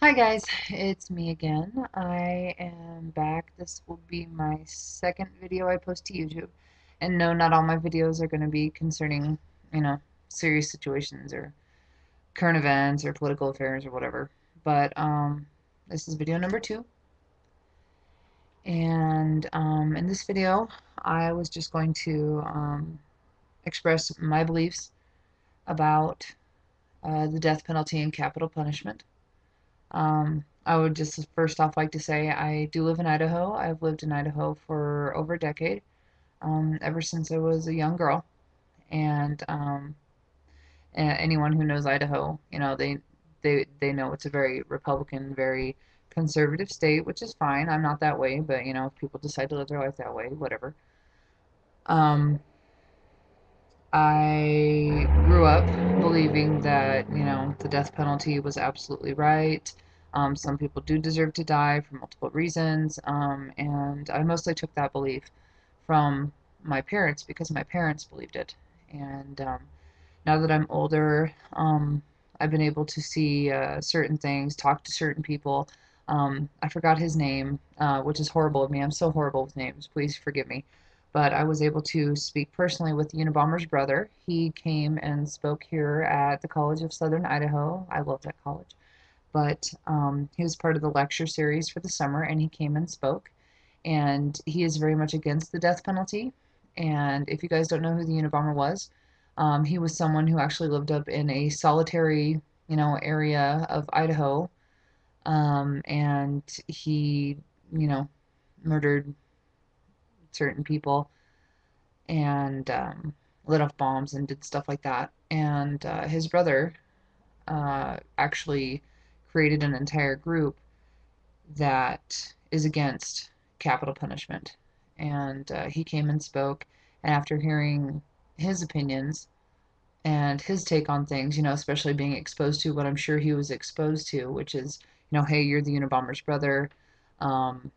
Hi guys, it's me again. I am back. This will be my second video I post to YouTube. And no, not all my videos are going to be concerning, you know, serious situations or current events or political affairs or whatever. But this is video number 2. And in this video, I was just going to express my beliefs about the death penalty and capital punishment. I would just first off like to say I do live in Idaho. I've lived in Idaho for over a decade, ever since I was a young girl. And anyone who knows Idaho, they know it's a very Republican, very conservative state, which is fine. I'm not that way, but if people decide to live their life that way, whatever. Um, I grew up believing that, the death penalty was absolutely right. Some people do deserve to die for multiple reasons. And I mostly took that belief from my parents because my parents believed it. And now that I'm older, I've been able to see certain things, talk to certain people. I forgot his name, which is horrible of me. I'm so horrible with names. Please forgive me. But I was able to speak personally with Unabomber's brother. He came and spoke here at the College of Southern Idaho. I love that college. But he was part of the lecture series for the summer, and he came and spoke. And he is very much against the death penalty. And if you guys don't know who the Unabomber was, he was someone who actually lived up in a solitary, area of Idaho, and he, you know, murdered certain people and lit off bombs and did stuff like that. And his brother actually created an entire group that is against capital punishment. And he came and spoke, and after hearing his opinions and his take on things, especially being exposed to what I'm sure he was exposed to, which is, hey, you're the Unabomber's brother. Um,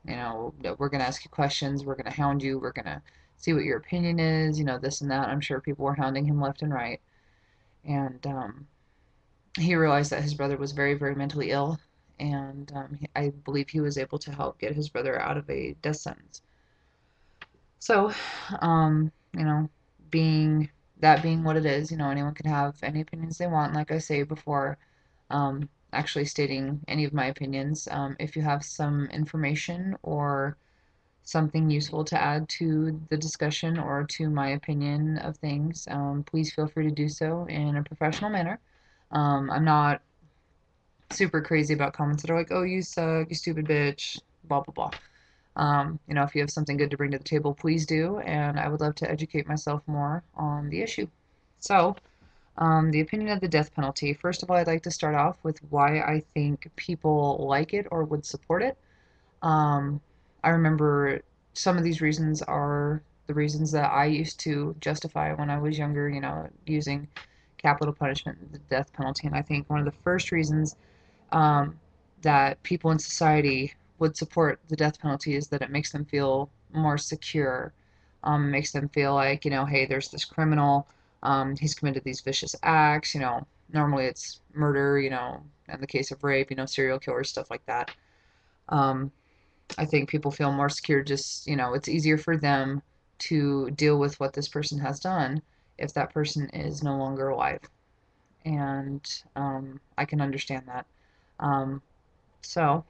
we're going to ask you questions. We're going to hound you. We're going to see what your opinion is, this and that. I'm sure people were hounding him left and right. And he realized that his brother was very, very mentally ill. And I believe he was able to help get his brother out of a death sentence. So, um, you know, being being what it is, anyone can have any opinions they want. Like I say before, actually stating any of my opinions. If you have some information or something useful to add to the discussion or to my opinion of things, please feel free to do so in a professional manner. I'm not super crazy about comments that are like, oh, you suck, you stupid bitch, blah, blah, blah. If you have something good to bring to the table, please do, and I would love to educate myself more on the issue. So, the opinion of the death penalty. First of all, I'd like to start off with why I think people like it or would support it. Um, I remember some of these reasons are the reasons that I used to justify when I was younger, using capital punishment, the death penalty. And I think one of the first reasons um, that people in society would support the death penalty is that it makes them feel more secure. Makes them feel like, hey, there's this criminal, he's committed these vicious acts, normally it's murder, in the case of rape, serial killers, stuff like that. Um, I think people feel more secure just, it's easier for them to deal with what this person has done if that person is no longer alive. And I can understand that. Um, so,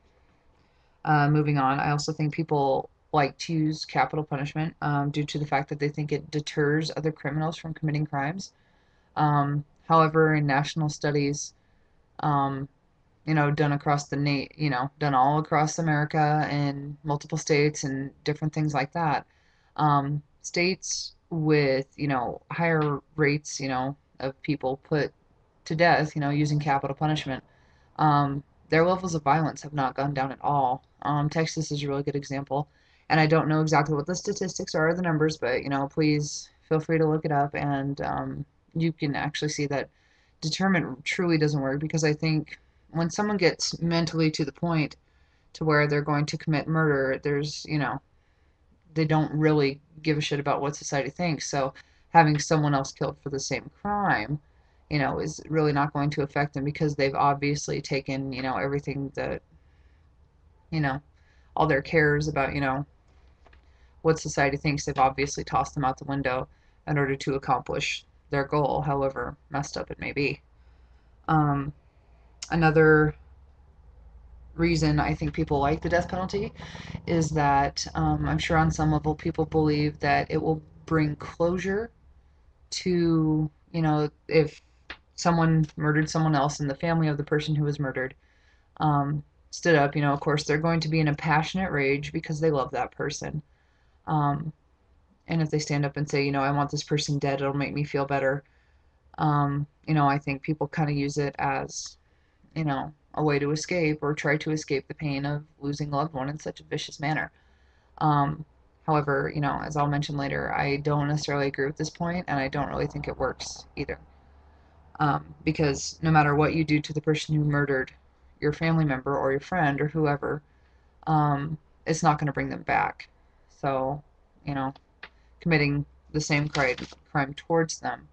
moving on, I also think people like to use capital punishment due to the fact that they think it deters other criminals from committing crimes. However, in national studies, um, done across done all across America in multiple states and different things like that, states with, higher rates, of people put to death, using capital punishment, their levels of violence have not gone down at all. Texas is a really good example. And I don't know exactly what the statistics are, the numbers, but, please feel free to look it up. And you can actually see that deterrent truly doesn't work because I think when someone gets mentally to the point to where they're going to commit murder, they don't really give a shit about what society thinks. So having someone else killed for the same crime is really not going to affect them because they've obviously taken, everything that, you know, all their cares about, what society thinks, they've obviously tossed them out the window in order to accomplish their goal, however messed up it may be. Um, Another reason I think people like the death penalty is that I'm sure on some level people believe that it will bring closure to, if someone murdered someone else and the family of the person who was murdered stood up, of course, they're going to be in a passionate rage because they love that person. Um, and if they stand up and say, I want this person dead, it'll make me feel better. I think people kind of use it as, a way to escape or try to escape the pain of losing a loved one in such a vicious manner. Um, However, as I'll mention later, I don't necessarily agree with this point, and I don't really think it works either. Because no matter what you do to the person who murdered your family member or your friend or whoever, um, it's not going to bring them back. So, you know, committing the same crime towards them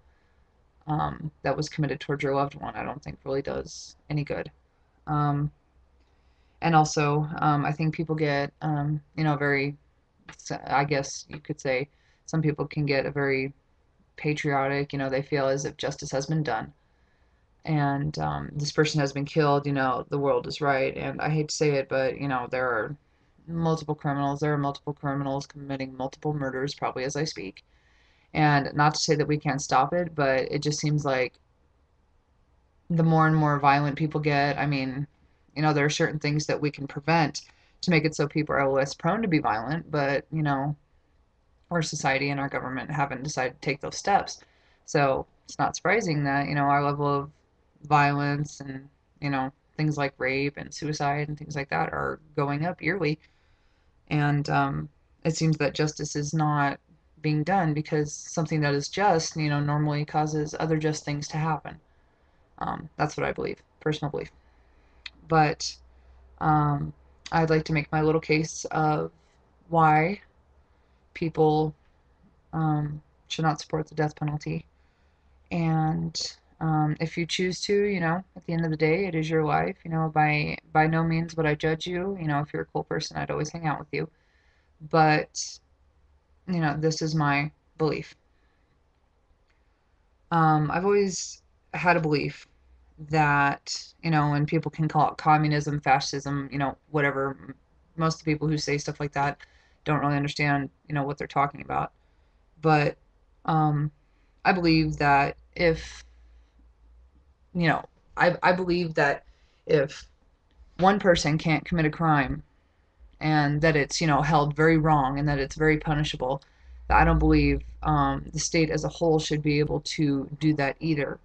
that was committed towards your loved one, I don't think really does any good. Um, and also, I think people get, very, I guess you could say, some people can get a very patriotic, they feel as if justice has been done. And this person has been killed, the world is right. And I hate to say it, but, there are multiple criminals. There are multiple criminals committing multiple murders, probably as I speak. And not to say that we can't stop it, but it just seems like the more and more violent people get, I mean, there are certain things that we can prevent to make it so people are less prone to be violent, but, our society and our government haven't decided to take those steps. So it's not surprising that, our level of violence and, things like rape and suicide and things like that are going up yearly. And it seems that justice is not being done because something that is just, normally causes other just things to happen. That's what I believe, personal belief. But um, I'd like to make my little case of why people should not support the death penalty. And if you choose to, at the end of the day, it is your life. By no means would I judge you. If you're a cool person, I'd always hang out with you. But this is my belief. I've always had a belief that, and people can call it communism, fascism, whatever. Most of the people who say stuff like that don't really understand, what they're talking about. But um, I believe that if, you know, I believe that if one person can't commit a crime and that it's, held very wrong and that it's very punishable, I don't believe the state as a whole should be able to do that either.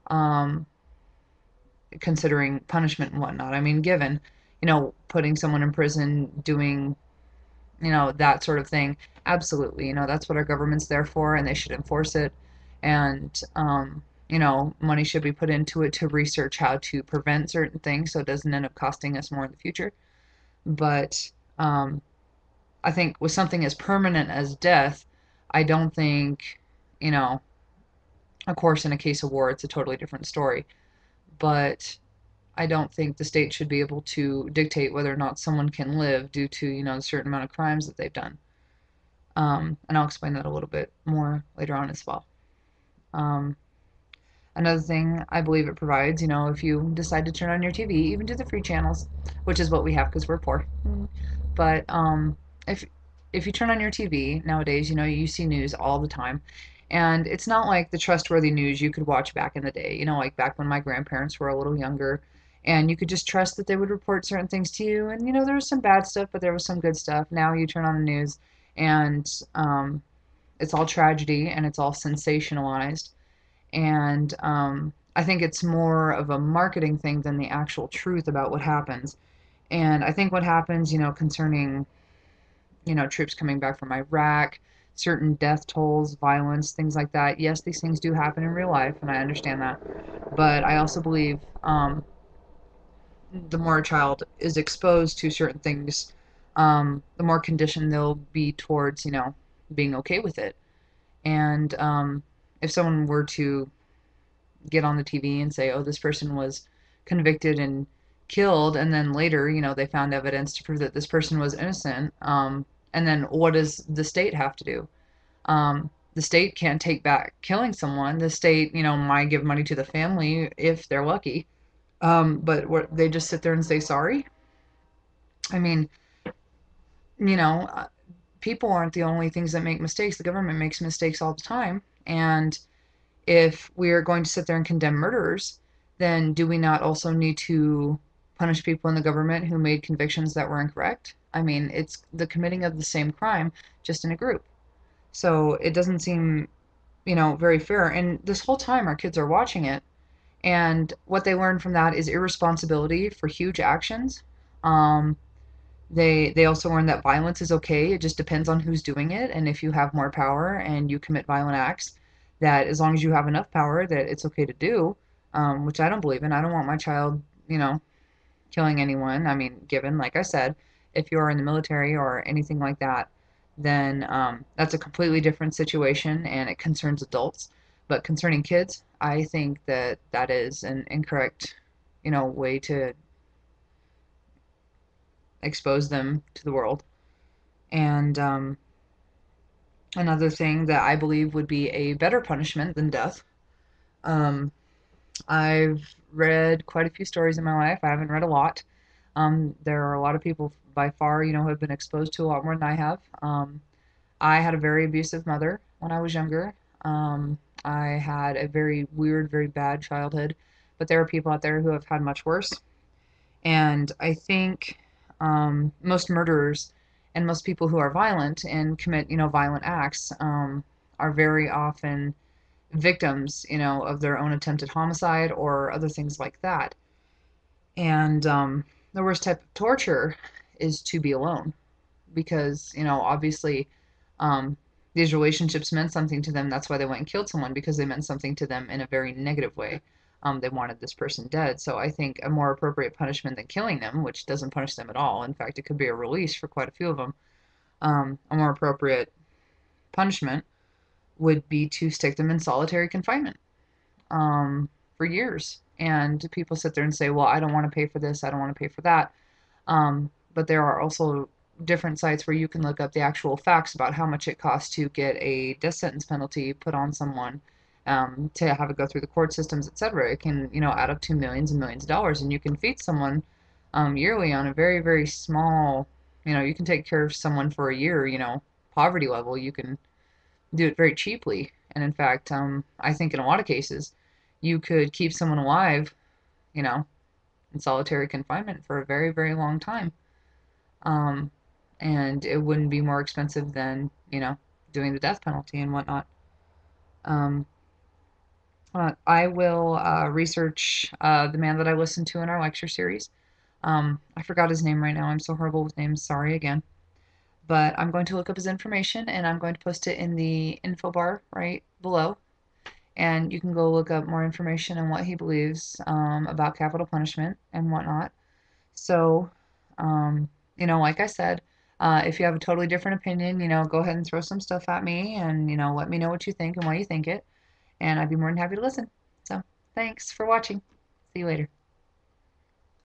Um, Considering punishment and whatnot. I mean, given, putting someone in prison, doing, that sort of thing, absolutely. That's what our government's there for, and they should enforce it. And, money should be put into it to research how to prevent certain things so it doesn't end up costing us more in the future. But I think with something as permanent as death, I don't think, you know, of course, in a case of war, it's a totally different story. But I don't think the state should be able to dictate whether or not someone can live due to, a certain amount of crimes that they've done. And I'll explain that a little bit more later on as well. Um, Another thing I believe it provides, if you decide to turn on your TV, even to the free channels, which is what we have because we're poor. But if if you turn on your TV nowadays, you see news all the time. And it's not like the trustworthy news you could watch back in the day, like back when my grandparents were a little younger. And you could just trust that they would report certain things to you. And, there was some bad stuff, but there was some good stuff. Now you turn on the news and it's all tragedy and it's all sensationalized. And I think it's more of a marketing thing than the actual truth about what happens. And I think what happens, concerning, troops coming back from Iraq, certain death tolls, violence, things like that. Yes, these things do happen in real life, and I understand that. But I also believe the more a child is exposed to certain things, the more conditioned they'll be towards, being okay with it. And if someone were to, get on the TV and say, oh, this person was convicted and killed, and then later, they found evidence to prove that this person was innocent. And then what does the state have to do? The state can't take back killing someone. The state, might give money to the family if they're lucky. But they just sit there and say sorry. I mean, you know, uh, people aren't the only things that make mistakes. The government makes mistakes all the time. And if we are going to sit there and condemn murderers, then do we not also need to punish people in the government who made convictions that were incorrect? I mean, it's the committing of the same crime, just in a group. So it doesn't seem, very fair. And this whole time, our kids are watching it. And what they learn from that is irresponsibility for huge actions. Um, they also learn that violence is okay. It just depends on who's doing it. And if you have more power and you commit violent acts, that as long as you have enough power, that it's okay to do, which I don't believe in. I don't want my child, killing anyone. I mean, given, like I said, if you're in the military or anything like that, then that's a completely different situation and it concerns adults. But concerning kids, I think that that is an incorrect, way to expose them to the world. And another thing that I believe would be a better punishment than death. Um, I've read quite a few stories in my life. I haven't read a lot. There are a lot of people by far, who have been exposed to a lot more than I have. I had a very abusive mother when I was younger. I had a very weird, very bad childhood, but there are people out there who have had much worse. And I think most murderers and most people who are violent and commit, violent acts are very often victims, of their own attempted homicide or other things like that. And the worst type of torture is to be alone because, obviously, um, these relationships meant something to them. That's why they went and killed someone because they meant something to them in a very negative way. They wanted this person dead. So I think a more appropriate punishment than killing them, which doesn't punish them at all. In fact, it could be a release for quite a few of them. A more appropriate punishment would be to stick them in solitary confinement for years. And people sit there and say, well, I don't want to pay for this, I don't want to pay for that. But there are also different sites where you can look up the actual facts about how much it costs to get a death sentence penalty put on someone, to have it go through the court systems, etc. It can, add up to millions and millions of dollars, and you can feed someone yearly on a very, very small, you can take care of someone for a year, poverty level. You can do it very cheaply. And in fact, I think in a lot of cases, you could keep someone alive, you know, in solitary confinement for a very, very long time. Um, and it wouldn't be more expensive than, doing the death penalty and whatnot. Um, I will research the man that I listened to in our lecture series. I forgot his name right now. I'm so horrible with names. Sorry again. But I'm going to look up his information and I'm going to post it in the info bar right below. And you can go look up more information on what he believes about capital punishment and whatnot. So, like I said, if you have a totally different opinion, go ahead and throw some stuff at me and, let me know what you think and why you think it. And I'd be more than happy to listen. So, thanks for watching. See you later.